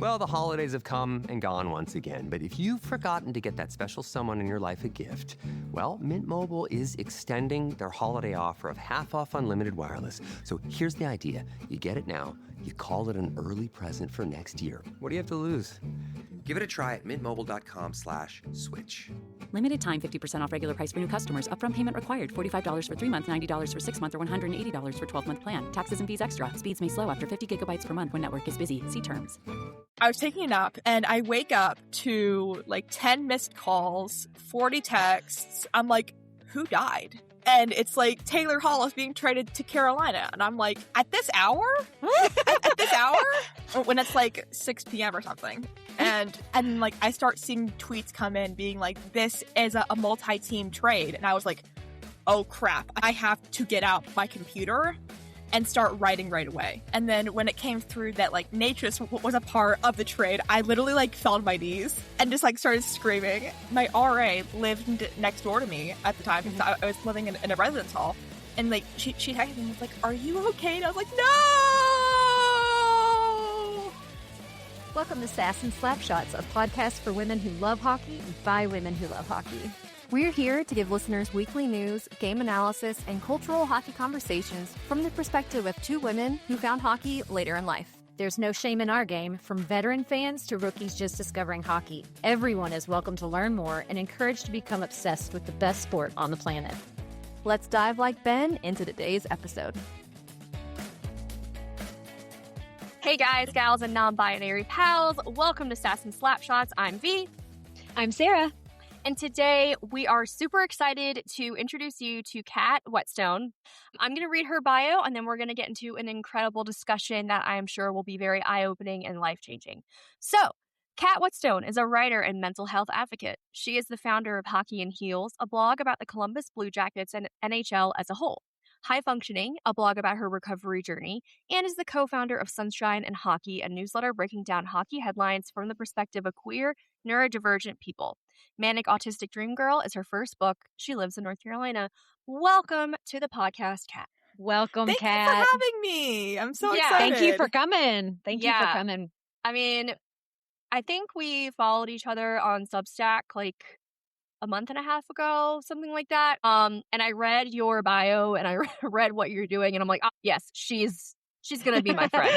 Well, the holidays have come and gone once again, but if you've forgotten to get that special someone in your life a gift, well, Mint Mobile is extending their holiday offer of half off unlimited wireless. So here's the idea. You get it now, you call it an early present for next year. What do you have to lose? Give it a try at mintmobile.com/switch. Limited time 50% off regular price for new customers. Upfront payment required. $45 for 3 months, $90 for 6 months, or $180 for 12-month plan. Taxes and fees extra. Speeds may slow after 50 gigabytes per month when network is busy. See terms. I was taking a nap and I wake up to like 10 missed calls, 40 texts. I'm like, who died? And it's like Taylor Hall is being traded to Carolina. And I'm like, at this hour? at this hour? When it's like 6 p.m. or something. And like I start seeing tweets come in being like, this is a multi-team trade. And I was like, oh crap, I have to get out my computer and start writing right away. And then when it came through that like Natris was a part of the trade, I literally like fell on my knees and just like started screaming. My RA lived next door to me at the time because I was living in a residence hall. And like she texted me and was like, are you okay? And I was like, no! Welcome to Sass and Slapshots, a podcast for women who love hockey by women who love hockey. We're here to give listeners weekly news, game analysis, and cultural hockey conversations from the perspective of two women who found hockey later in life. There's no shame in our game, from veteran fans to rookies just discovering hockey. Everyone is welcome to learn more and encouraged to become obsessed with the best sport on the planet. Let's dive like Ben into today's episode. Hey guys, gals, and non-binary pals. Welcome to Sass and Slapshots. I'm V. I'm Sarah. And today we are super excited to introduce you to Kat Whetstone. I'm going to read her bio and then we're going to get into an incredible discussion that I am sure will be very eye-opening and life-changing. So, Kat Whetstone is a writer and mental health advocate. She is the founder of Hockey and Heels, a blog about the Columbus Blue Jackets and NHL as a whole. High Functioning, a blog about her recovery journey, and is the co-founder of Sunshine and Hockey, a newsletter breaking down hockey headlines from the perspective of queer, neurodivergent people. Manic Autistic Dream Girl is her first book. She lives in North Carolina. Welcome to the podcast, Kat. Welcome, Kat. Thank you for having me. I'm so excited. Thank you for coming. Thank you for coming. I mean, I think we followed each other on Substack like a month and a half ago, something like that. And I read your bio and I read what you're doing, and I'm like, oh, yes, she's gonna be my friend.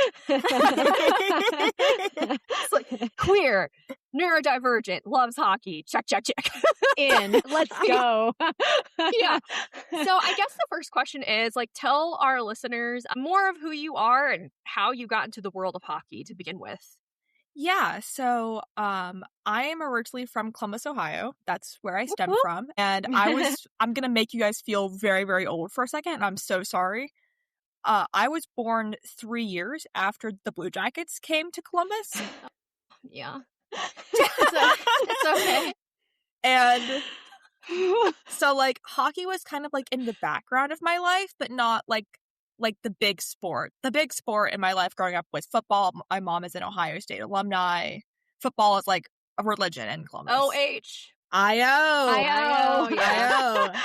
It's like queer, neurodivergent, loves hockey. Check. In. Let's go. Yeah. So I guess the first question is like, tell our listeners more of who you are and how you got into the world of hockey to begin with. Yeah, so I am originally from Columbus, Ohio. That's where I stem from. And I'm going to make you guys feel very, very old for a second. And I'm so sorry. I was born 3 years after the Blue Jackets came to Columbus. Yeah. It's okay. And so like hockey was kind of like in the background of my life, but not like the big sport. The big sport in my life growing up was football. My mom is an Ohio State alumni. Football is like a religion in Columbus. O-H. I-O. Yeah.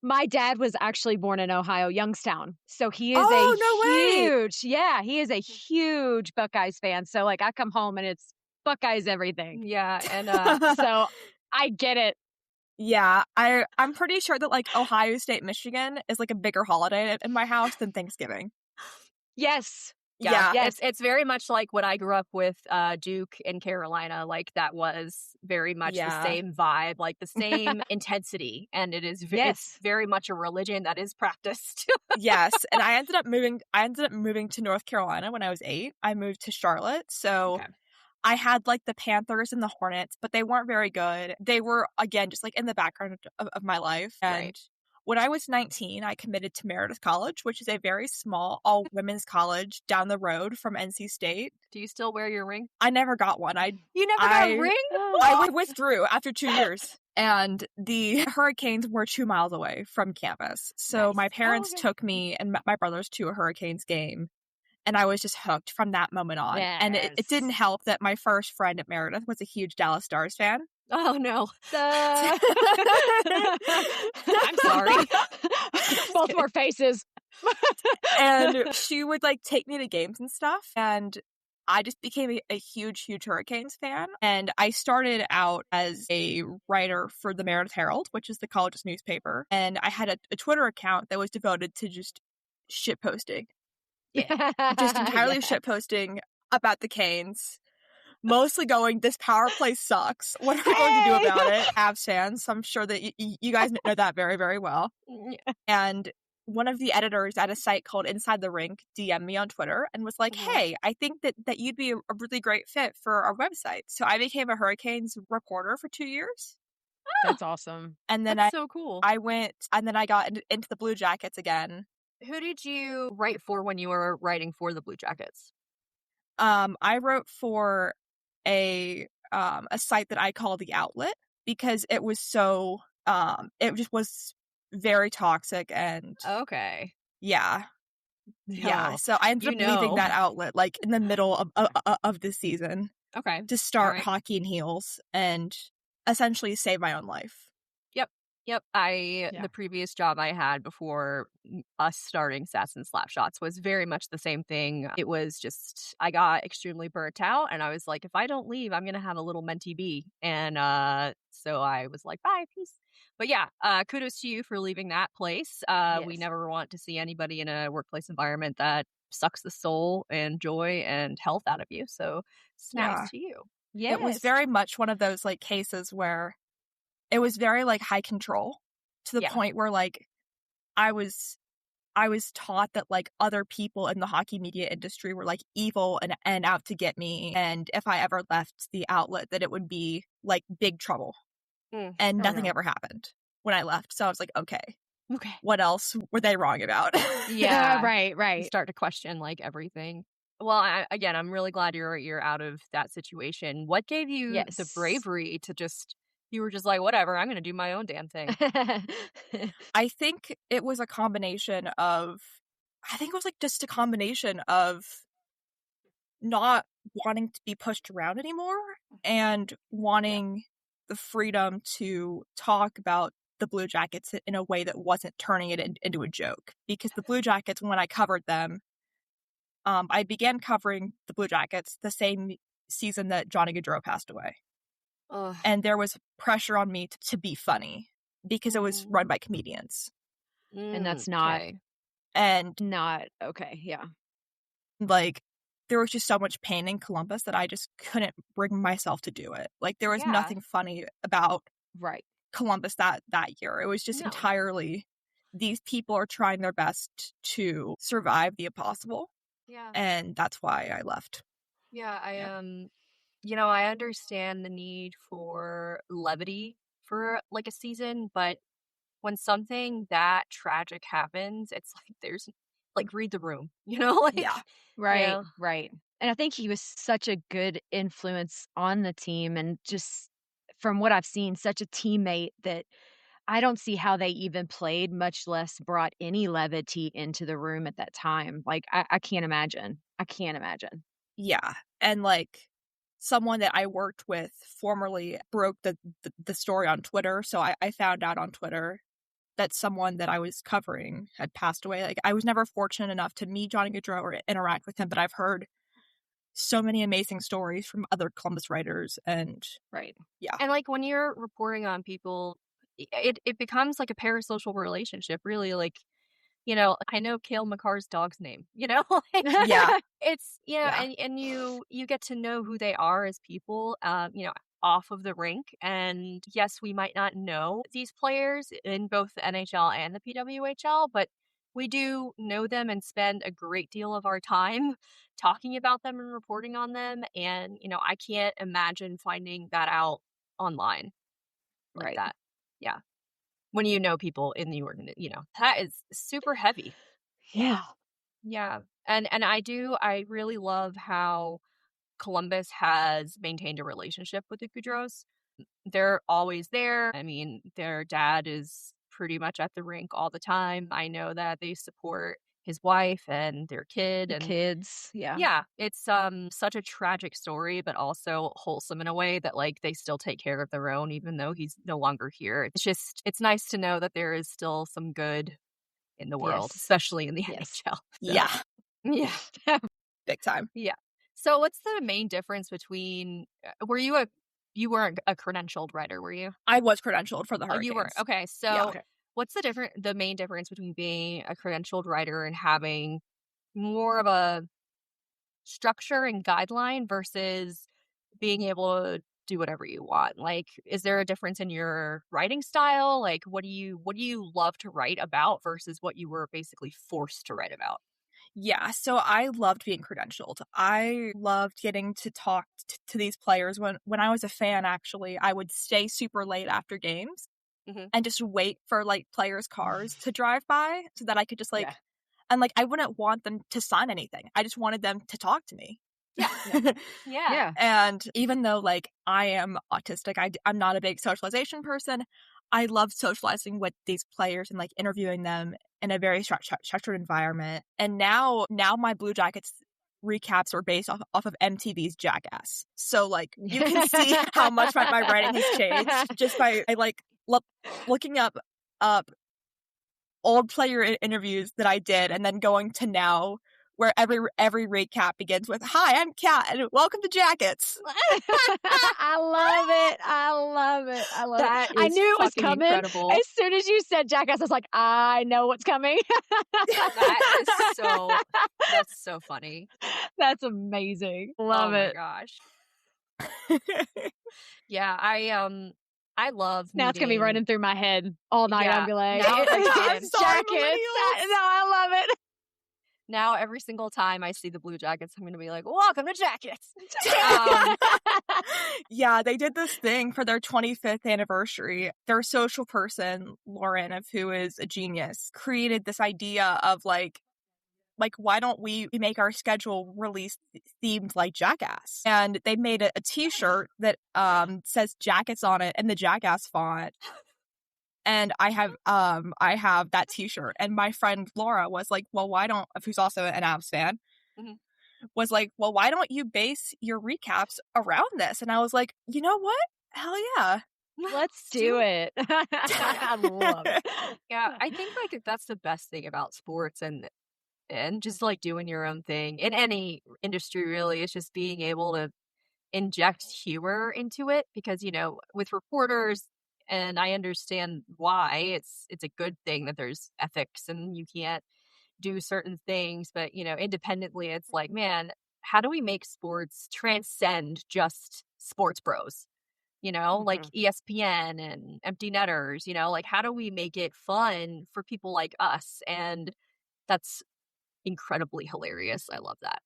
My dad was actually born in Ohio, Youngstown. So he is he is a huge Buckeyes fan. So like I come home and it's Buckeyes everything. Yeah. And so I get it. Yeah, I'm pretty sure that like Ohio State, Michigan is like a bigger holiday in my house than Thanksgiving. Yes. Yeah. Yes. It's very much like what I grew up with Duke in Carolina. Like that was very much the same vibe, like the same intensity. And it's very much a religion that is practiced. Yes. And I ended up moving to North Carolina when I was 8. I moved to Charlotte. So okay. I had like the Panthers and the Hornets, but they weren't very good. They were, again, just like in the background of my life. And when I was 19, I committed to Meredith College, which is a very small all-women's college down the road from NC State. Do you still wear your ring? I never got one. You never got a ring? I withdrew after 2 years. And the Hurricanes were 2 miles away from campus. So my parents took me and my brothers to a Hurricanes game. And I was just hooked from that moment on. Yes. And it didn't help that my first friend at Meredith was a huge Dallas Stars fan. Oh, no. I'm sorry. Both more faces. And she would like take me to games and stuff. And I just became a huge Hurricanes fan. And I started out as a writer for the Meredith Herald, which is the college's newspaper. And I had a Twitter account that was devoted to just shit posting. Yeah. Just entirely Yeah. shit posting about the Canes. Mostly going, this power play sucks. What are we going to do about it? Avs fans. I'm sure that you guys know that very, very well. Yeah. And one of the editors at a site called Inside the Rink DM'd me on Twitter and was like, hey, I think that you'd be a really great fit for our website. So I became a Hurricanes reporter for 2 years. That's awesome. And then That's so cool. I went, and then I got into the Blue Jackets again. Who did you write for when you were writing for the Blue Jackets? I wrote for a site that I call The Outlet because it was so, it just was very toxic and Okay. yeah. No. So I ended up leaving that outlet like in the middle of the season Okay. to start Alright. Hockey and Heels and essentially save my own life. Yep. The previous job I had before us starting Sass and Slapshots was very much the same thing. It was just, I got extremely burnt out and I was like, if I don't leave, I'm going to have a little mentee bee. And so I was like, bye, peace. But yeah, kudos to you for leaving that place. We Yes. never want to see anybody in a workplace environment that sucks the soul and joy and health out of you. So it's nice to you. Yes. It was very much one of those like cases where it was very like high control to the point where like I was taught that like other people in the hockey media industry were like evil and out to get me. And if I ever left the outlet that it would be like big trouble. And nothing ever happened when I left. So I was like, okay, what else were they wrong about? Yeah, right. You start to question like everything. Well, I'm really glad you're out of that situation. What gave you the bravery to just, you were just like, whatever, I'm going to do my own damn thing. I think it was a combination of, just a combination of not wanting to be pushed around anymore and wanting the freedom to talk about the Blue Jackets in a way that wasn't turning it into a joke. Because the Blue Jackets, when I covered them, I began covering the Blue Jackets the same season that Johnny Gaudreau passed away. And there was pressure on me to be funny because it was run by comedians. And that's not okay. Yeah. Like, there was just so much pain in Columbus that I just couldn't bring myself to do it. Like, there was nothing funny about Columbus that year. It was just entirely, these people are trying their best to survive the impossible. Yeah. And that's why I left. Yeah, I understand the need for levity for like a season, but when something that tragic happens, it's like there's like read the room, like Right. And I think he was such a good influence on the team and just from what I've seen, such a teammate that I don't see how they even played, much less brought any levity into the room at that time. Like, I can't imagine. Yeah. And like someone that I worked with formerly broke the story on Twitter. So I found out on Twitter that someone that I was covering had passed away. Like, I was never fortunate enough to meet Johnny Gaudreau or interact with him, but I've heard so many amazing stories from other Columbus writers. And yeah. And like when you're reporting on people, it becomes like a parasocial relationship, really. Like, I know Cale Makar's dog's name, like, it's, and you get to know who they are as people, off of the rink. And yes, we might not know these players in both the NHL and the PWHL, but we do know them and spend a great deal of our time talking about them and reporting on them. And, I can't imagine finding that out online like that. Yeah. When you know people in the organization, that is super heavy. Yeah. Yeah. And I really love how Columbus has maintained a relationship with the Gaudreaus. They're always there. I mean, their dad is pretty much at the rink all the time. I know that they support his wife and their kid and kids. Yeah. Yeah. It's such a tragic story, but also wholesome in a way that like they still take care of their own, even though he's no longer here. It's nice to know that there is still some good in the world, especially in the NHL. Yeah. Yeah. Big time. Yeah. So what's the main difference between you weren't a credentialed writer, were you? I was credentialed for the Oh, Hurricanes. you were. Okay. So Yeah. Okay. what's the main difference between being a credentialed writer and having more of a structure and guideline versus being able to do whatever you want? Like, is there a difference in your writing style? Like, what do you love to write about versus what you were basically forced to write about? Yeah, so I loved being credentialed. I loved getting to talk to these players. When I was a fan, actually, I would stay super late after games and just wait for like players' cars to drive by so that I could just like, and like I wouldn't want them to sign anything. I just wanted them to talk to me. Yeah. And even though like I am autistic, I'm not a big socialization person. I love socializing with these players and like interviewing them in a very structured environment. And now my Blue Jackets recaps are based off of MTV's Jackass. So like you can see how much my writing has changed just by looking up old player interviews that I did and then going to now, where every recap begins with, "Hi, I'm Kat, and welcome to Jackets." I love it. That I is knew it was fucking coming. incredible. As soon as you said Jackass, I was like, I know what's coming. That's so funny. That's amazing. Love it. Oh my gosh. Yeah, I love Now it's gonna be meeting- running through my head all night. Yeah, I'll be like, now every time. Jackets. No, I love it. Now every single time I see the Blue Jackets, I'm gonna be like, "Welcome to Jackets." Yeah, they did this thing for their 25th anniversary. Their social person, Lauren, who is a genius, created this idea of like why don't we make our schedule release themed like Jackass? And they made a t-shirt that says Jackets on it in the Jackass font. And I have that t-shirt. And my friend Laura was like, well, who's also an Avs fan, was like, well, why don't you base your recaps around this? And I was like, you know what? Hell yeah. Let's do it. I love it. Yeah, I think like that's the best thing about sports and just like doing your own thing in any industry really is just being able to inject humor into it, because with reporters, and I understand why it's a good thing that there's ethics and you can't do certain things, but independently it's like, man, how do we make sports transcend just sports bros? Like ESPN and empty netters, like how do we make it fun for people like us? And that's incredibly hilarious. I love that.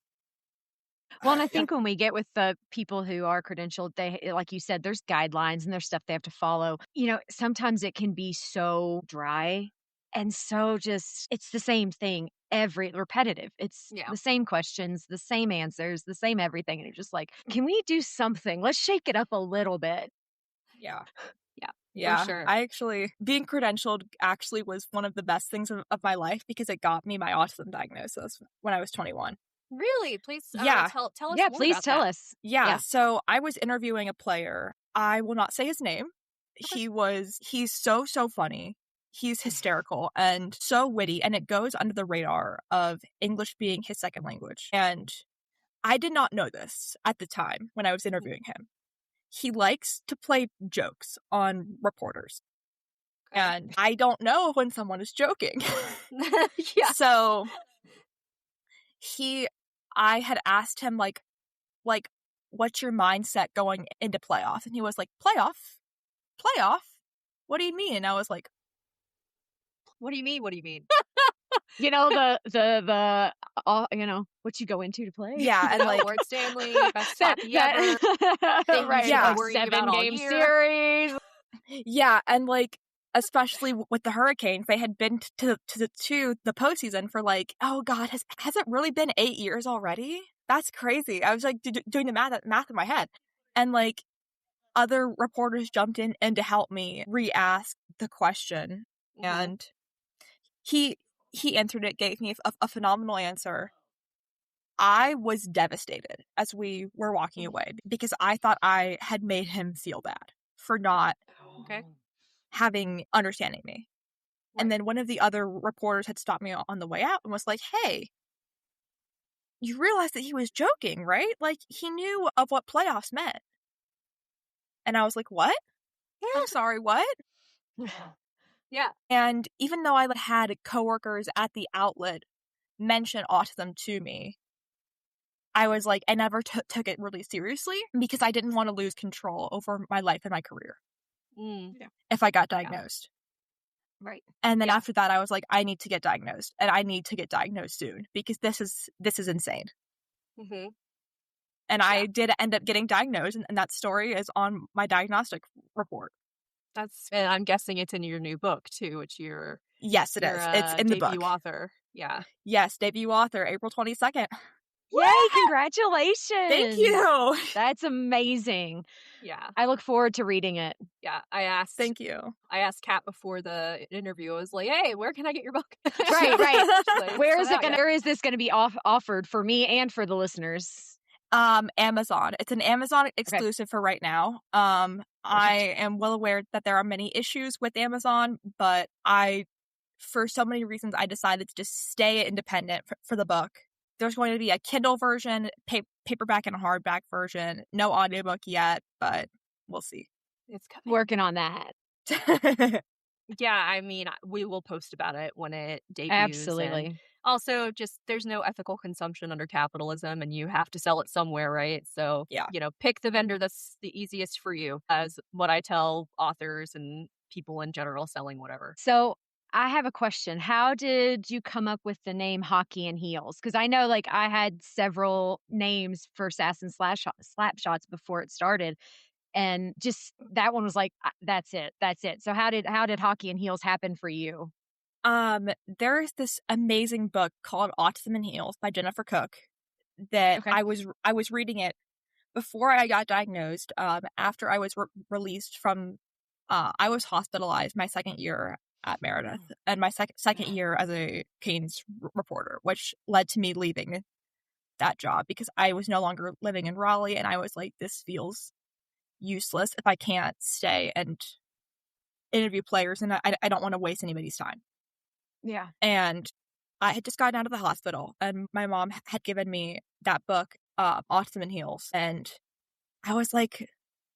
Well, and I think when we get with the people who are credentialed, they, like you said, there's guidelines and there's stuff they have to follow. Sometimes it can be so dry and so just, it's the same thing, repetitive. It's the same questions, the same answers, the same everything. And you're just like, can we do something? Let's shake it up a little bit. Yeah, for sure. I actually, being credentialed actually was one of the best things of my life because it got me my autism diagnosis when I was 21. Really? Please tell us more please about tell that. us. Yeah, so I was interviewing a player. I will not say his name. He's so funny. He's hysterical and so witty, and it goes under the radar of English being his second language. And I did not know this at the time when I was interviewing him. He likes to play jokes on reporters. Okay. And I don't know when someone is joking. So I had asked him like, what's your mindset going into playoff? And he was like, playoff? What do you mean? And I was like, what do you mean? What do you mean? the what you go into to play. Yeah, and like Ward Stanley, best hockey ever. Right. Yeah, 7-game series. Yeah, and like especially with the Hurricanes, they had been to the postseason for like, oh god, has it really been 8 years already? That's crazy. I was like doing the math in my head, and like other reporters jumped in to help me re-ask the question, and he answered it, gave me a phenomenal answer. I was devastated as we were walking away because I thought I had made him feel bad for not understanding me. Right. And then one of the other reporters had stopped me on the way out and was like, hey, you realize that he was joking, right? Like, he knew of what playoffs meant. And I was like, what? I'm sorry, what? Yeah. And even though I had coworkers at the outlet mention autism to me, I was like, I never took it really seriously because I didn't want to lose control over my life and my career if I got diagnosed. Right. And then after that, I was like, I need to get diagnosed, and I need to get diagnosed soon because this is insane. Mm-hmm. And I did end up getting diagnosed, and that story is on my diagnostic report. And I'm guessing it's in your new book too, which you're Yes, it is. It's in the book. Debut author. Yeah. Yes, debut author, April 22nd. Yay, congratulations. Thank you. That's amazing. Yeah. I look forward to reading it. Yeah. Thank you. I asked Kat before the interview. I was like, hey, where can I get your book? Right. Like, Where is this going to be offered for me and for the listeners? Amazon. It's an Amazon exclusive for right now. I am well aware that there are many issues with Amazon, but for so many reasons, I decided to just stay independent for the book. There's going to be a Kindle version, paperback and a hardback version. No audiobook yet, but we'll see. It's working on that. Yeah, I mean, we will post about it when it debuts. Absolutely. And also, just there's no ethical consumption under capitalism, and you have to sell it somewhere, right? So, pick the vendor that's the easiest for you, as what I tell authors and people in general selling whatever. So, I have a question. How did you come up with the name Hockey and Heels? Because I know, I had several names for Sass and Slapshots before it started, and just that one was like, that's it. So how did Hockey and Heels happen for you? There's this amazing book called Autism and Heels by Jennifer Cook that I was reading it before I got diagnosed. After I was released from, I was hospitalized my second year at Meredith and my second year as a Canes reporter, which led to me leaving that job because I was no longer living in Raleigh, and I was like, this feels useless if I can't stay and interview players, and I don't want to waste anybody's time. Yeah. And I had just gotten out of the hospital, and my mom had given me that book, Autism and Heels, and I was like,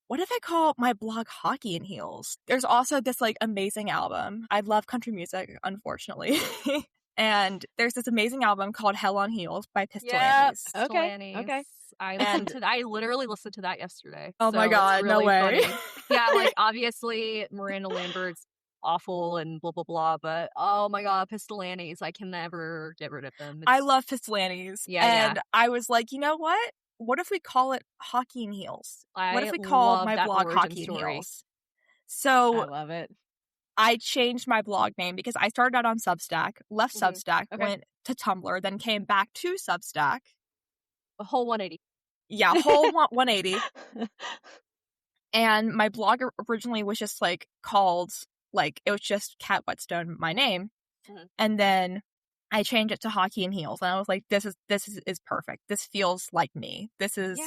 what if I call my blog Hockey and Heels? There's also this amazing album. I love country music, unfortunately. And there's this amazing album called Hell on Heels by Pistolantes. Okay. I literally listened to that yesterday. Oh my God, really no way. Funny. Yeah, obviously Miranda Lambert's awful and blah, blah, blah, but oh my God, Pistolantes, I can never get rid of them. I love Pistolantes. And I was like, you know what? What if we call it Hockey and Heels? What if we call my blog Hockey and Heels? So I love it. I changed my blog name because I started out on Substack, left Substack, went to Tumblr, then came back to Substack. A whole 180. Yeah, whole 180. And my blog originally was just called, it was just Kat Whetstone, my name. Mm-hmm. And then I changed it to Hockey and Heels, and I was like, this is perfect. This feels like me. This is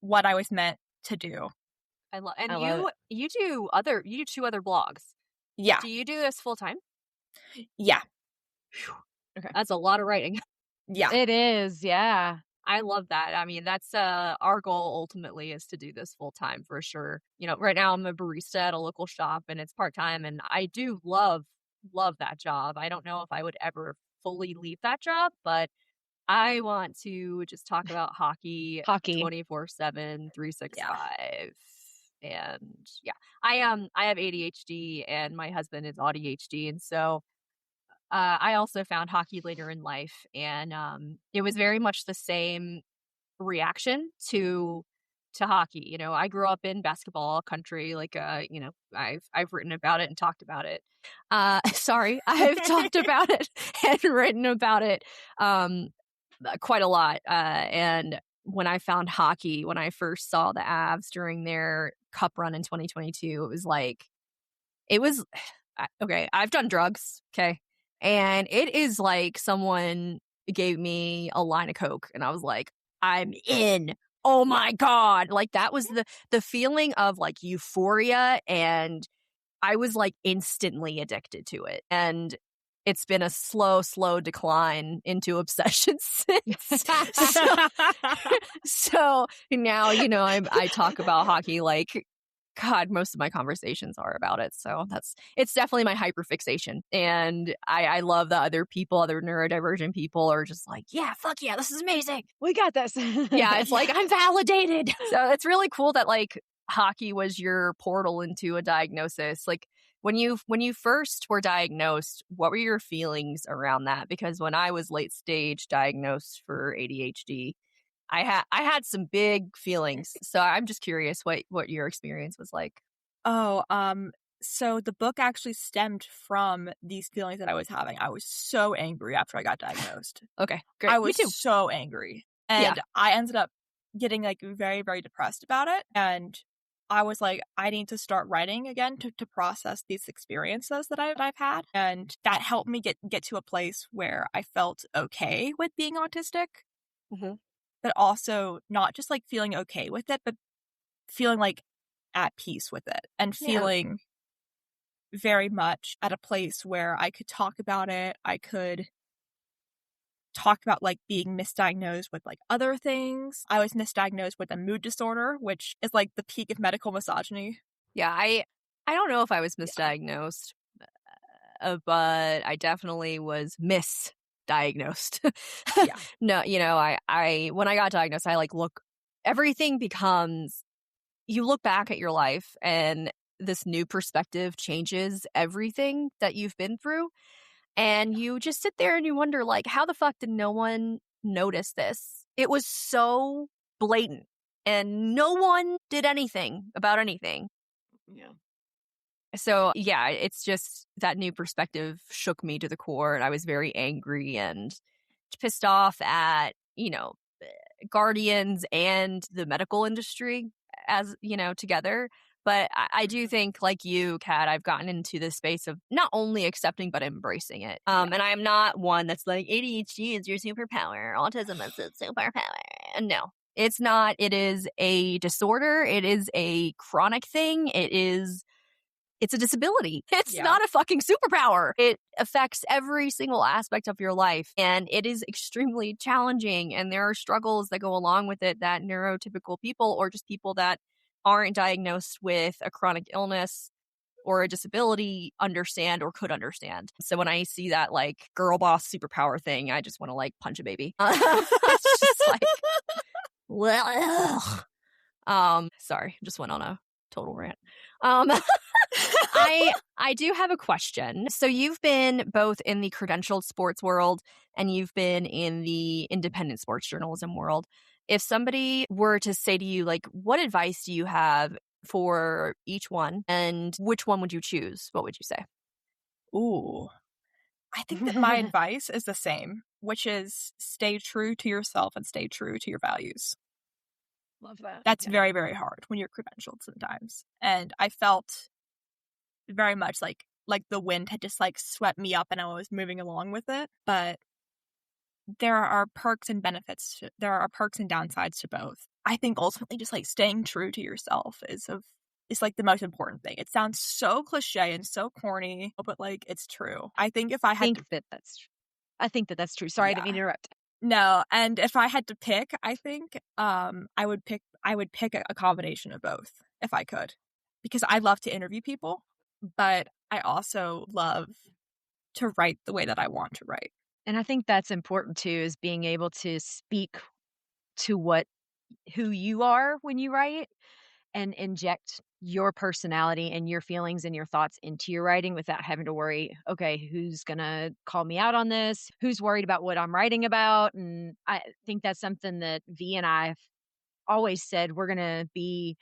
what I was meant to do. I love you do 2 other blogs. Yeah. Do you do this full time? Yeah. Okay. That's a lot of writing. Yeah. It is, yeah. I love that. I mean, that's our goal ultimately is to do this full time for sure. Right now I'm a barista at a local shop, and it's part time, and I do love that job. I don't know if I would ever fully leave that job, but I want to just talk about hockey 24/7, 365. And I have ADHD, and my husband is ADHD, and so I also found hockey later in life, and it was very much the same reaction to hockey. I grew up in basketball country, I've written about it and talked about it. Sorry, I've talked about it and written about it quite a lot. And when I found hockey, when I first saw the Avs during their cup run in 2022, it was okay. I've done drugs, okay, and it is like someone gave me a line of coke, and I was like, I'm in. Oh my God. That was the feeling of euphoria, and I was instantly addicted to it. And it's been a slow decline into obsession since. So now, I talk about hockey like, God, most of my conversations are about it. So it's definitely my hyperfixation. And I love that other neurodivergent people are just like, yeah, fuck yeah, this is amazing. We got this. Yeah, it's like, I'm validated. So it's really cool that like hockey was your portal into a diagnosis. Like when you first were diagnosed, what were your feelings around that? Because when I was late stage diagnosed for ADHD, I had some big feelings. So I'm just curious what your experience was like. Oh, so the book actually stemmed from these feelings that I was having. I was so angry after I got diagnosed. Okay, great. I was Me too. so angry. And I ended up getting like very, very depressed about it. And I was like, I need to start writing again to process these experiences that I've had. And that helped me get to a place where I felt okay with being autistic. Mm-hmm. But also not just like feeling okay with it, but feeling like at peace with it and feeling very much at a place where I could talk about it. I could talk about like being misdiagnosed with like other things. I was misdiagnosed with a mood disorder, which is like the peak of medical misogyny. Yeah, I don't know if I was misdiagnosed, but I definitely was misdiagnosed. Yeah. No, I when I got diagnosed, I like everything becomes, you look back at your life and this new perspective changes everything that you've been through. And you just sit there and you wonder, like, how the fuck did no one notice this? It was so blatant and no one did anything about anything. Yeah. So, yeah, it's just that new perspective shook me to the core. And I was very angry and pissed off at, guardians and the medical industry as, together. But I do think, like you, Kat, I've gotten into this space of not only accepting, but embracing it. And I am not one that's like, ADHD is your superpower. Autism is a superpower. No, it's not. It is a disorder. It is a chronic thing. It's a disability. It's not a fucking superpower. It affects every single aspect of your life. And it is extremely challenging. And there are struggles that go along with it that neurotypical people or just people that aren't diagnosed with a chronic illness or a disability understand or could understand. So when I see that like girl boss superpower thing, I just want to like punch a baby. It's just like, well, sorry, just went on a total rant. I do have a question. So you've been both in the credentialed sports world and you've been in the independent sports journalism world. If somebody were to say to you, like, what advice do you have for each one and which one would you choose? What would you say? Ooh. I think that my advice is the same, which is stay true to yourself and stay true to your values. Love that. That's very, very hard when you're credentialed sometimes. And I felt very much like the wind had just like swept me up and I was moving along with it. But there are perks and benefits. There are perks and downsides to both. I think ultimately just like staying true to yourself is like the most important thing. It sounds so cliche and so corny, but like it's true. I think if I had I think that's true. Sorry, I didn't mean to interrupt. No, and if I had to pick, I think I would pick a combination of both if I could, because I love to interview people, but I also love to write the way that I want to write. And I think that's important too, is being able to speak to who you are when you write and inject your personality and your feelings and your thoughts into your writing without having to worry, okay, who's going to call me out on this? Who's worried about what I'm writing about? And I think that's something that V and I have always said, we're going to be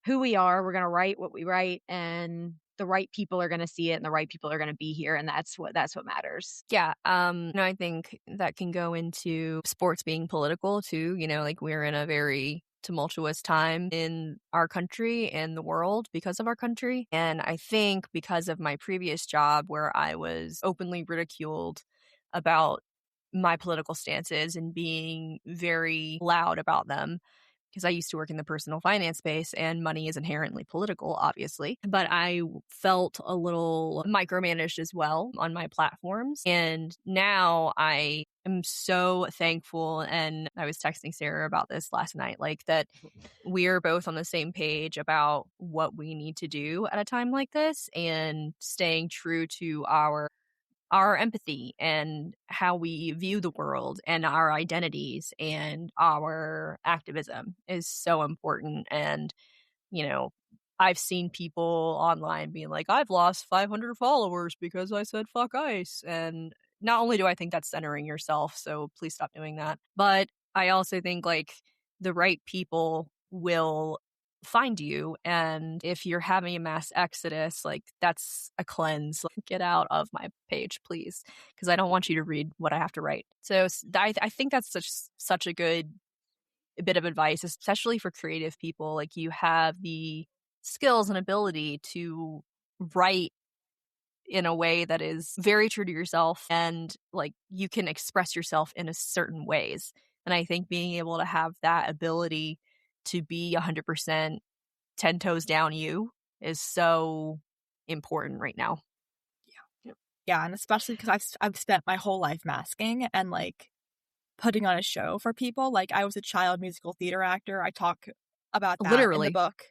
who we are. We're going to write what we write, and the right people are going to see it and the right people are going to be here. And that's what matters. Yeah. I think that can go into sports being political too. Like we're in a very tumultuous time in our country and the world because of our country. And I think because of my previous job where I was openly ridiculed about my political stances and being very loud about them, because I used to work in the personal finance space and money is inherently political, obviously. But I felt a little micromanaged as well on my platforms. And now I am so thankful. And I was texting Sarah about this last night, like that we're both on the same page about what we need to do at a time like this and staying true to our empathy and how we view the world and our identities and our activism is so important. And, you know, I've seen people online being like, I've lost 500 followers because I said fuck ICE. And not only do I think that's centering yourself, so please stop doing that, but I also think like the right people will find you. And if you're having a mass exodus, like that's a cleanse. Like, get out of my page, please, because I don't want you to read what I have to write. So I think that's such a good bit of advice, especially for creative people. Like you have the skills and ability to write in a way that is very true to yourself, and like you can express yourself in a certain ways. And I think being able to have that ability to be 100% 10 toes down you is so important right now. Yeah, and especially because I've spent my whole life masking and like putting on a show for people. Like I was a child musical theater actor. I talk about that in the book.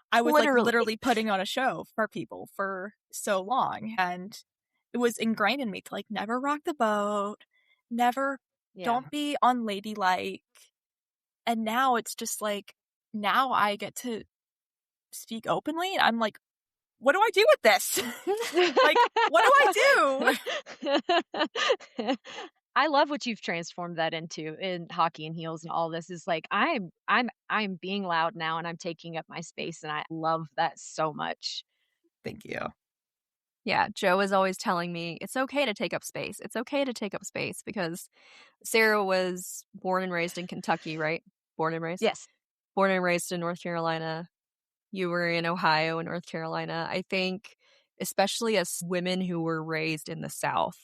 I was like literally putting on a show for people for so long, and it was ingrained in me to like never rock the boat, never don't be unladylike. And now it's just like, now I get to speak openly. I'm like, what do I do with this? Like, what do I do? I love what you've transformed that into in Hockey and Heels, and all this is like, I'm being loud now and I'm taking up my space, and I love that so much. Thank you. Yeah, Joe is always telling me it's okay to take up space. It's okay to take up space, because Sarah was born and raised in Kentucky, right? Born and raised? Yes. Born and raised in North Carolina. You were in Ohio and North Carolina. I think, especially as women who were raised in the South.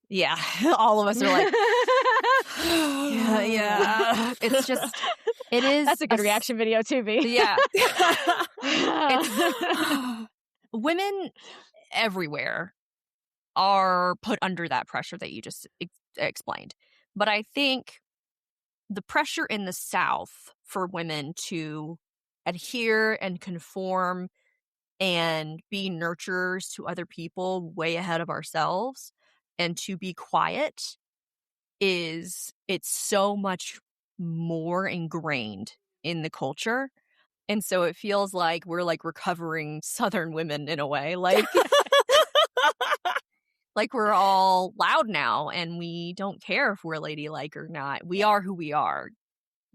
Yeah, all of us are like, yeah. It's just, it is. That's a good reaction video too, B. Yeah. Women everywhere are put under that pressure that you just explained. But I think the pressure in the South for women to adhere and conform and be nurturers to other people way ahead of ourselves and to be quiet it's so much more ingrained in the culture. And so it feels like we're like recovering Southern women in a way, like like we're all loud now and we don't care if we're ladylike or not. We are who we are.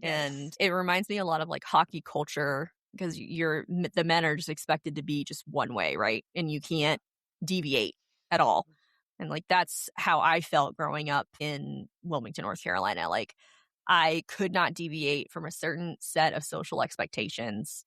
Yes. And it reminds me a lot of like hockey culture, because the men are just expected to be just one way, right? And you can't deviate at all. And like that's how I felt growing up in Wilmington, North Carolina. Like I could not deviate from a certain set of social expectations.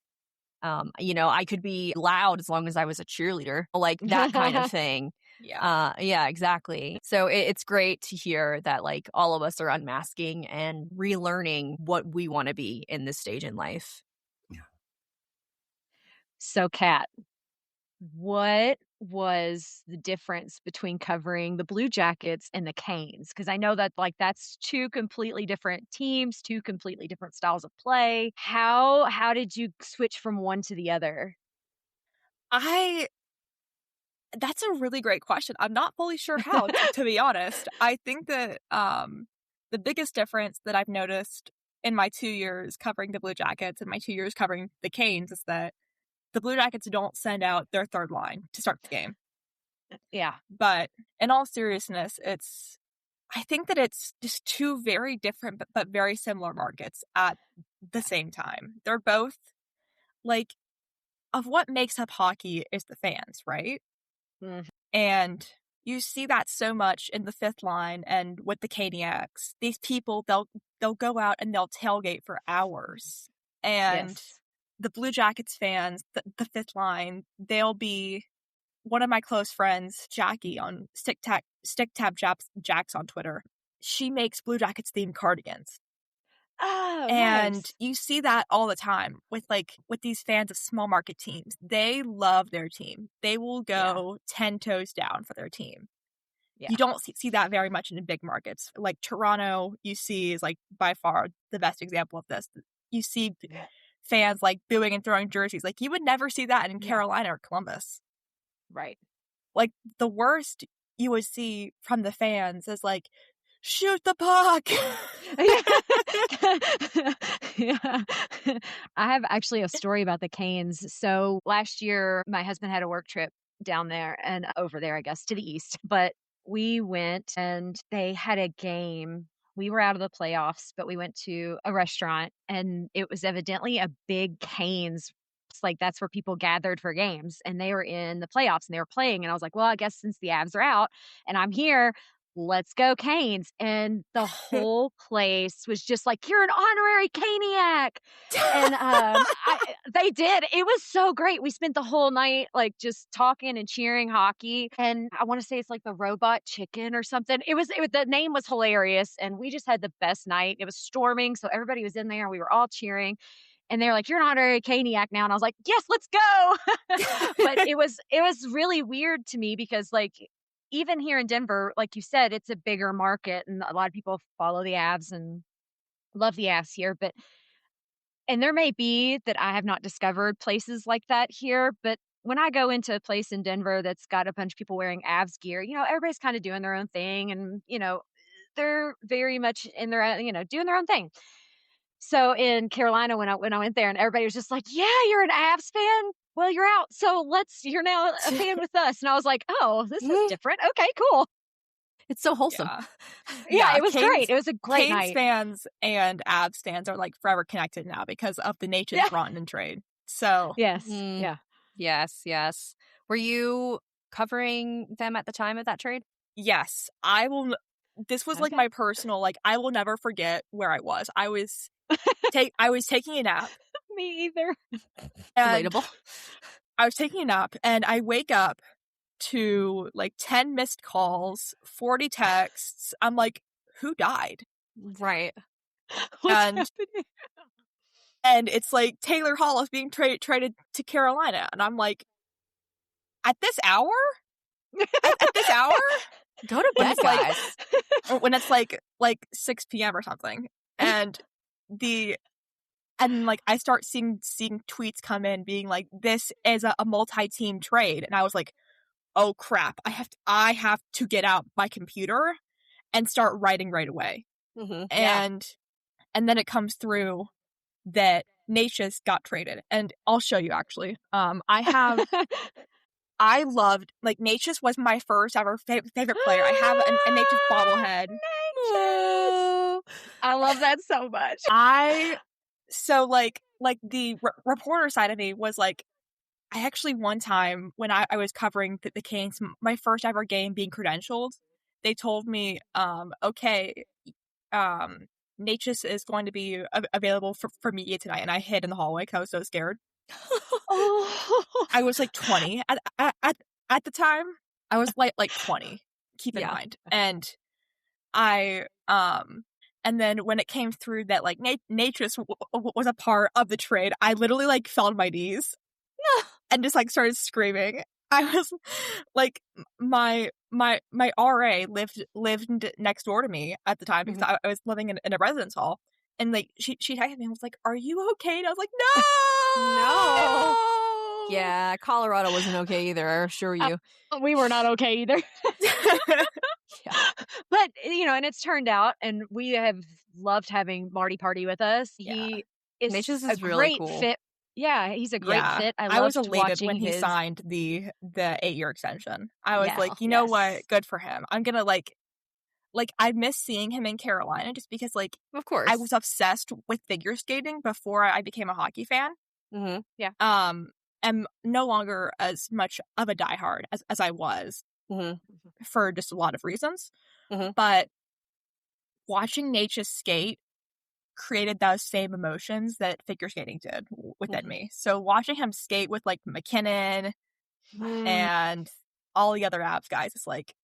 I could be loud as long as I was a cheerleader, like that kind of thing. Yeah, exactly. So it's great to hear that like all of us are unmasking and relearning what we want to be in this stage in life. Yeah. So, Kat, what was the difference between covering the Blue Jackets and the Canes? Because I know that like that's two completely different teams, two completely different styles of play. How did you switch from one to the other? That's a really great question. I'm not fully sure how, to be honest. I think that the biggest difference that I've noticed in my 2 years covering the Blue Jackets and my 2 years covering the Canes is that the Blue Jackets don't send out their third line to start the game. Yeah. But in all seriousness, I think that it's just two very different but very similar markets at the same time. They're both like, of what makes up hockey is the fans, right? Mm-hmm. And you see that so much in the fifth line and with the Caniacs. These people, they'll go out and they'll tailgate for hours. And the Blue Jackets fans, the fifth line, they'll be one of my close friends, Jackie, on Stick Tab Jacks on Twitter. She makes Blue Jackets themed cardigans. Oh, And nice. you see that all the time with these fans of small market teams. They love their team. They will go 10 toes down for their team. Yeah. You don't see that very much in big markets. Like Toronto, you see is like by far the best example of this. You see fans like booing and throwing jerseys. Like you would never see that in Carolina or Columbus. Right. Like the worst you would see from the fans is like, shoot the puck. Yeah. I have actually a story about the Canes. So last year, my husband had a work trip down there and over there, I guess, to the east. But we went and they had a game. We were out of the playoffs, but we went to a restaurant and it was evidently a big Canes. It's like that's where people gathered for games and they were in the playoffs and they were playing. And I was like, well, I guess since the Avs are out and I'm here, let's go Canes. And the whole place was just like, you're an honorary Caniac. And they did. It was so great. We spent the whole night like just talking and cheering hockey. And I want to say it's like the Robot Chicken or something. The name was hilarious. And we just had the best night. It was storming. So everybody was in there. We were all cheering. And they were like, you're an honorary Caniac now. And I was like, yes, let's go. But it was really weird to me because like, even here in Denver, like you said, it's a bigger market and a lot of people follow the Avs and love the Avs here. And there may be that I have not discovered places like that here, but when I go into a place in Denver that's got a bunch of people wearing Avs gear, everybody's kind of doing their own thing and, they're very much in their own, doing their own thing. So in Carolina, when I went there and everybody was just like, yeah, you're an Avs fan. Well, you're out. So you're now a fan with us. And I was like, oh, this is different. Okay, cool. It's so wholesome. Yeah, it was great. It was a great Canes night. fans and Avs fans are like forever connected now because of the Nature's Rotten trade. So yes. Yeah. Yes. Were you covering them at the time of that trade? Yes. This was like my personal, like I will never forget where I was. I was taking a nap. Me either. Relatable. I was taking a nap and I wake up to like 10 missed calls, 40 texts. I'm like, who died? Right. What's happening? And it's like Taylor Hall is being traded to Carolina. And I'm like, at this hour? at this hour? Go to bed, guys. When it's like 6 p.m. or something. And like I start seeing tweets come in being like, this is a multi-team trade. And I was like, oh crap, I have to get out my computer and start writing right away. Mm-hmm. And then it comes through that Nature's got traded. And I'll show you actually. I loved, like, Nature's was my first ever favorite player. I have a Nature's bobblehead. I love that so much. So like the reporter side of me was like, I actually one time when I was covering the Canes, my first ever game being credentialed, they told me, Nature's is going to be available for media tonight. And I hid in the hallway because I was so scared. I was like 20 at the time. I was like 20. Keep in mind, and and then when it came through that like Natris was a part of the trade, I literally like fell on my knees and just like started screaming. I was like, my RA lived next door to me at the time because I was living in a residence hall, and like she texted me and was like, "Are you okay?" And I was like, "No." No. Yeah, Colorado wasn't okay either, I assure you. We were not okay either. Yeah. But, and it's turned out, and we have loved having Marty Party with us. Yeah. He is Nature's a is really great cool. fit. Yeah, he's a great fit. I was loved elated watching when he his... signed the 8-year extension. I was like, you yes. know what? Good for him. I'm gonna like I miss seeing him in Carolina just because like Of course. I was obsessed with figure skating before I became a hockey fan. Mm-hmm. Yeah. I'm no longer as much of a diehard as I was for just a lot of reasons. Mm-hmm. But watching Nature's skate created those same emotions that figure skating did within me. So watching him skate with like McKinnon and all the other Avs guys, it's like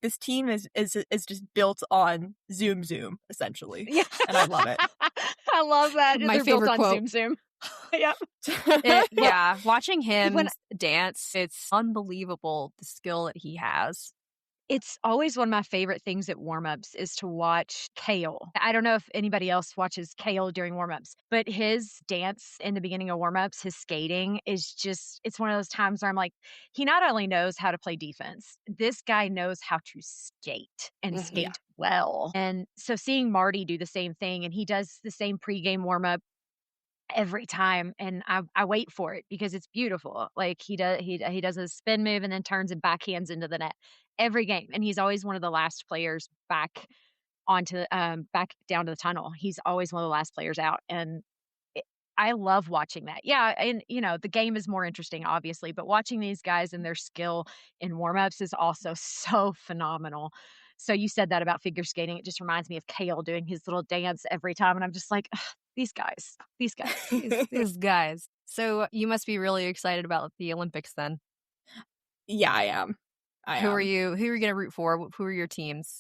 this team is just built on zoom essentially. Yeah. And I love it. I love that. My They're built favorite on quote. Zoom Zoom. Yep. Yeah, watching him When- dance, it's unbelievable the skill that he has. It's always one of my favorite things at warm-ups is to watch Kale. I don't know if anybody else watches Kale during warm-ups, but his dance in the beginning of warm-ups, his skating is just, it's one of those times where I'm like, he not only knows how to play defense, this guy knows how to skate and skate well. And so seeing Marty do the same thing, and he does the same pregame warm-up every time, and I wait for it because it's beautiful. Like he does a spin move and then turns and backhands into the net every game, and he's always one of the last players back onto back down to the tunnel. He's always one of the last players out, and I love watching that. Yeah, and the game is more interesting, obviously, but watching these guys and their skill in warm-ups is also so phenomenal. So you said that about figure skating. It just reminds me of Kale doing his little dance every time, and I'm just like, these guys. These guys. So you must be really excited about the Olympics then. Yeah, I am. Who are you going to root for? Who are your teams?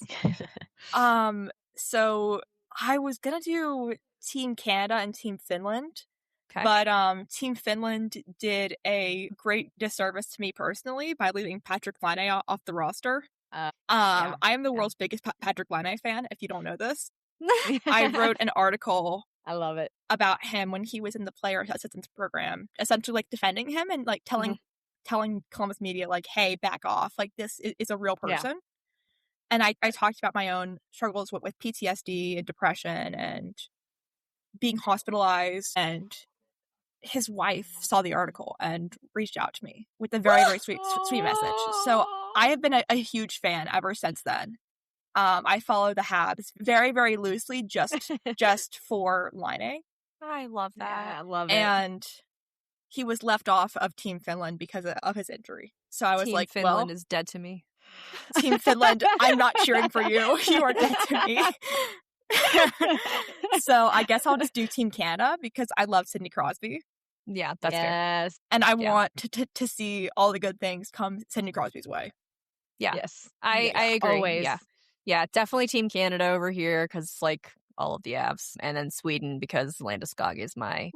So I was gonna do Team Canada and Team Finland. Okay. But Team Finland did a great disservice to me personally by leaving Patrick Laine off the roster. I am the world's biggest Patrick Laine fan, if you don't know this. I wrote an article, I love it, about him when he was in the player assistance program, essentially like defending him and like telling Columbus media like, hey, back off. Like this is a real person. Yeah. And I talked about my own struggles with PTSD and depression and being hospitalized, and his wife saw the article and reached out to me with a very, very sweet message. So I have been a huge fan ever since then. I follow the Habs very, very loosely, just for Laine. I love that. Yeah, I love it. And he was left off of Team Finland because of his injury. So I was Team like, Finland is dead to me. Team Finland, I'm not cheering for you. You are dead to me. So I guess I'll just do Team Canada because I love Sidney Crosby. Yeah, that's fair. And I want to see all the good things come Sidney Crosby's way. Yeah. Yes. I agree. Always. Yeah, definitely Team Canada over here because like all of the Avs, and then Sweden because Landeskog is my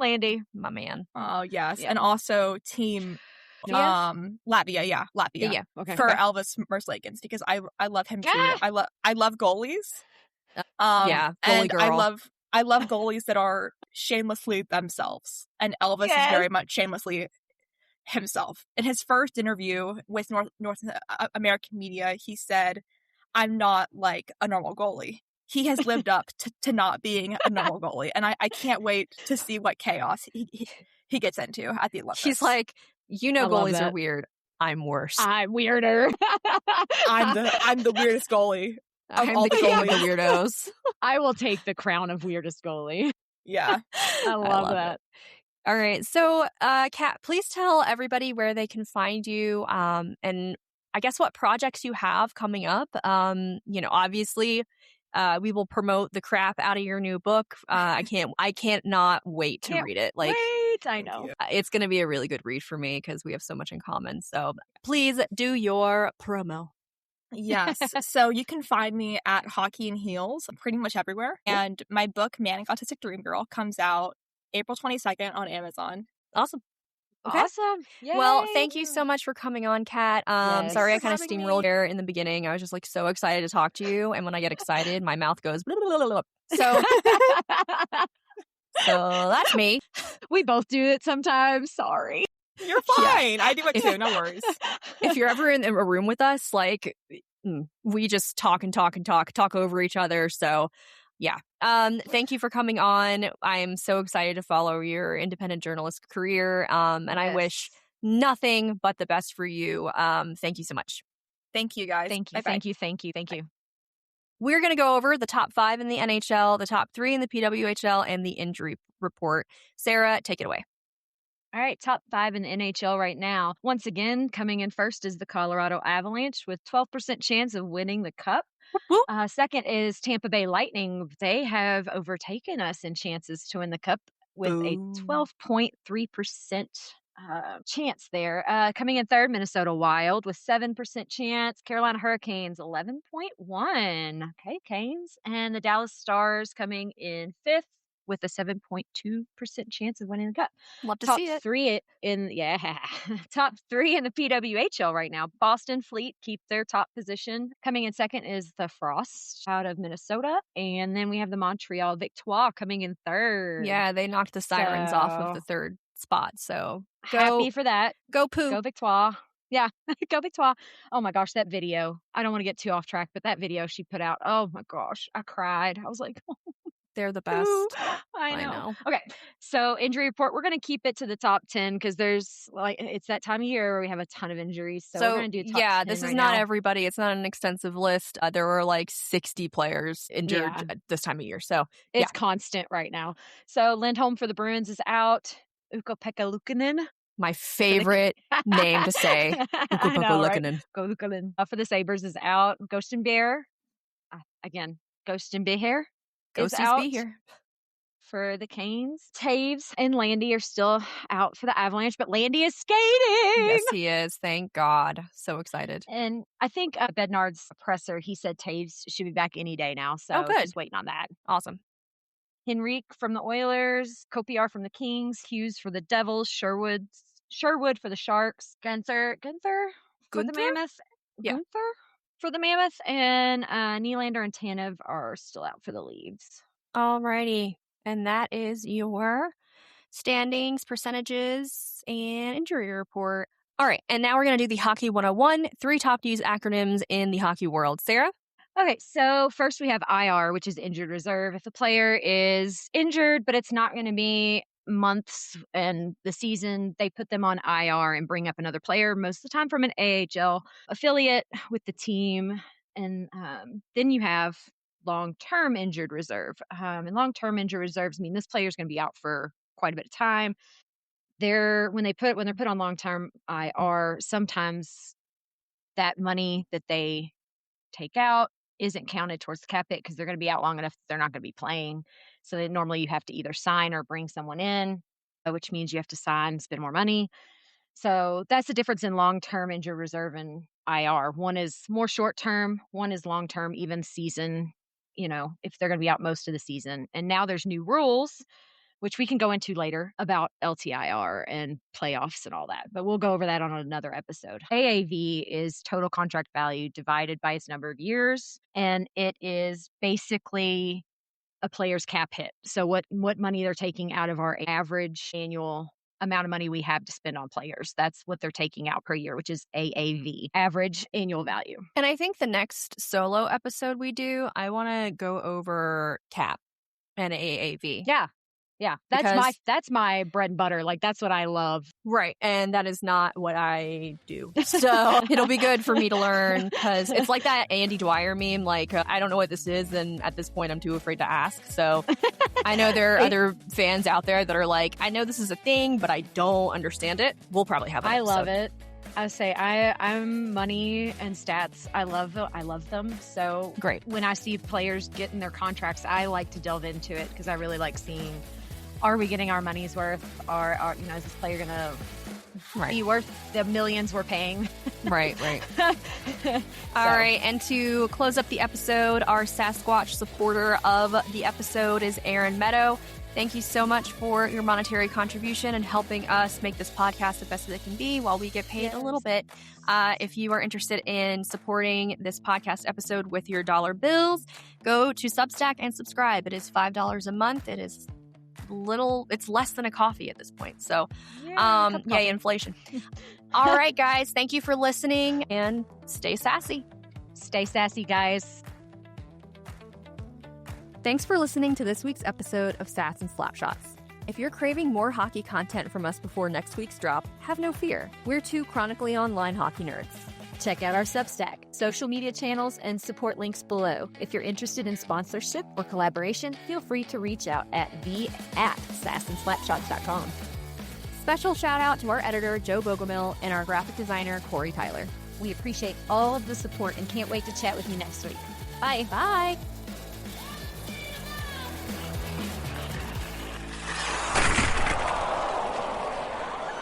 man. Oh yes, yeah. And also Team Latvia. Yeah. Okay. For Elvis Merslakins because I love him too. I love goalies. Goalie girl. I love goalies that are shamelessly themselves, and Elvis is very much shamelessly himself. In his first interview with North American media, he said, "I'm not like a normal goalie." He has lived up to not being a normal goalie, and I can't wait to see what chaos he gets into at the Olympics. He's like, goalies are weird. I'm worse. I'm weirder. I'm the weirdest goalie. I'm the king of the weirdos. I will take the crown of weirdest goalie. Yeah. I love that. All right. So, Kat, please tell everybody where they can find you, and I guess what projects you have coming up. Obviously, we will promote the crap out of your new book. I can't not wait to read it. Like, I know. It's going to be a really good read for me because we have so much in common. So please do your promo. Yes. So you can find me at Hockey and Heels pretty much everywhere. And my book, Manic Autistic Dream Girl, comes out April 22nd on Amazon. Awesome. Okay. Awesome. Yay. Well, thank you so much for coming on, Kat. Sorry I kind of steamrolled there in the beginning. I was just like so excited to talk to you. And when I get excited, my mouth goes blah, blah, blah, blah. So that's me. We both do it sometimes. Sorry. You're fine. Yeah. I do it too. No worries. If you're ever in a room with us, like we just talk over each other. So yeah. Thank you for coming on. I am so excited to follow your independent journalist career. And I wish nothing but the best for you. Thank you so much. Thank you guys. Thank you. Bye-bye. Thank you. We're going to go over the top 5 in the NHL, the top 3 in the PWHL, and the injury report. Sarah, take it away. All right, top 5 in the NHL right now. Once again, coming in first is the Colorado Avalanche with 12% chance of winning the Cup. Second is Tampa Bay Lightning. They have overtaken us in chances to win the Cup with a 12.3% chance there. Coming in third, Minnesota Wild with 7% chance. Carolina Hurricanes, 11.1%. Okay, Canes. And the Dallas Stars coming in fifth with a 7.2% chance of winning the cup. Love to Top see it. three in top three in the PWHL right now. Boston Fleet keep their top position. Coming in second is the Frost out of Minnesota, and then we have the Montreal Victoire coming in third. Yeah, they knocked the Sirens off of the third spot. So happy for that. Go Poo. Go Victoire. Yeah, go Victoire. Oh my gosh, that video. I don't want to get too off track, but that video she put out, oh my gosh, I cried. I was like, they're the best. I know. Okay, so injury report. We're going to keep it to the top 10 because there's it's that time of year where we have a ton of injuries. So we're going to do top 10 this is right not now. everybody. It's not an extensive list. There were like 60 players injured at this time of year. So it's constant right now. So Lindholm for the Bruins is out. Ukko-Pekka Luukkonen. My favorite name to say. Ukko-Pekka Luukkonen. For the Sabres is out. Ghostenbeer. Again, Ghostenbeer is out. For the Canes. Taves and Landy are still out for the Avalanche, but Landy is skating. Yes, he is. Thank God. So excited. And I think Bednard's presser, he said Taves should be back any day now. So good. Just waiting on that. Awesome. Henrique from the Oilers, Kopitar from the Kings, Hughes for the Devils, Sherwood for the Sharks, Gunther for the Mammoth. Yeah. Gunther for the Mammoth, and Nylander and Tanev are still out for the Leafs. Alrighty. And that is your standings, percentages, and injury report. All right. And now we're going to do the Hockey 101, 3 top used acronyms in the hockey world. Sarah? Okay, so first we have IR, which is injured reserve. If the player is injured, but it's not going to be months and the season, they put them on IR and bring up another player, most of the time from an AHL affiliate with the team. And then you have long-term injured reserve. And long-term injured reserves mean this player is going to be out for quite a bit of time. When they're put on long-term IR, sometimes that money that they take out isn't counted towards the cap hit because they're going to be out long enough that they're not going to be playing. So normally you have to either sign or bring someone in, which means you have to sign, spend more money. So that's the difference in long-term injured reserve and IR. One is more short-term, one is long-term, even season, if they're going to be out most of the season. And now there's new rules, which we can go into later about LTIR and playoffs and all that. But we'll go over that on another episode. AAV is total contract value divided by its number of years. And it is basically a player's cap hit. So what money they're taking out of our average annual amount of money we have to spend on players. That's what they're taking out per year, which is AAV, average annual value. And I think the next solo episode we do, I want to go over cap and AAV. Yeah, that's my bread and butter. Like, that's what I love. Right. And that is not what I do. So it'll be good for me to learn because it's like that Andy Dwyer meme. Like, I don't know what this is. And at this point, I'm too afraid to ask. So I know there are other fans out there that are like, I know this is a thing, but I don't understand it. We'll probably have an episode. I love it. I say I'm money and stats. I love them. So great. When I see players getting their contracts, I like to delve into it because I really like seeing, are we getting our money's worth? Is this player going to be worth the millions we're paying? Right. All right. And to close up the episode, our Sasquatch supporter of the episode is Aaron Meadow. Thank you so much for your monetary contribution and helping us make this podcast the best that it can be while we get paid a little bit. If you are interested in supporting this podcast episode with your dollar bills, go to Substack and subscribe. It is $5 a month. It is it's less than a coffee at this point. So, yay, inflation. All right, guys. Thank you for listening and stay sassy. Stay sassy, guys. Thanks for listening to this week's episode of Sass and Slapshots. If you're craving more hockey content from us before next week's drop, have no fear. We're 2 chronically online hockey nerds. Check out our Substack, social media channels, and support links below. If you're interested in sponsorship or collaboration, feel free to reach out at sassandslapshots.com. Special shout out to our editor, Joe Bogomil, and our graphic designer, Corey Tyler. We appreciate all of the support and can't wait to chat with you next week. Bye. Bye.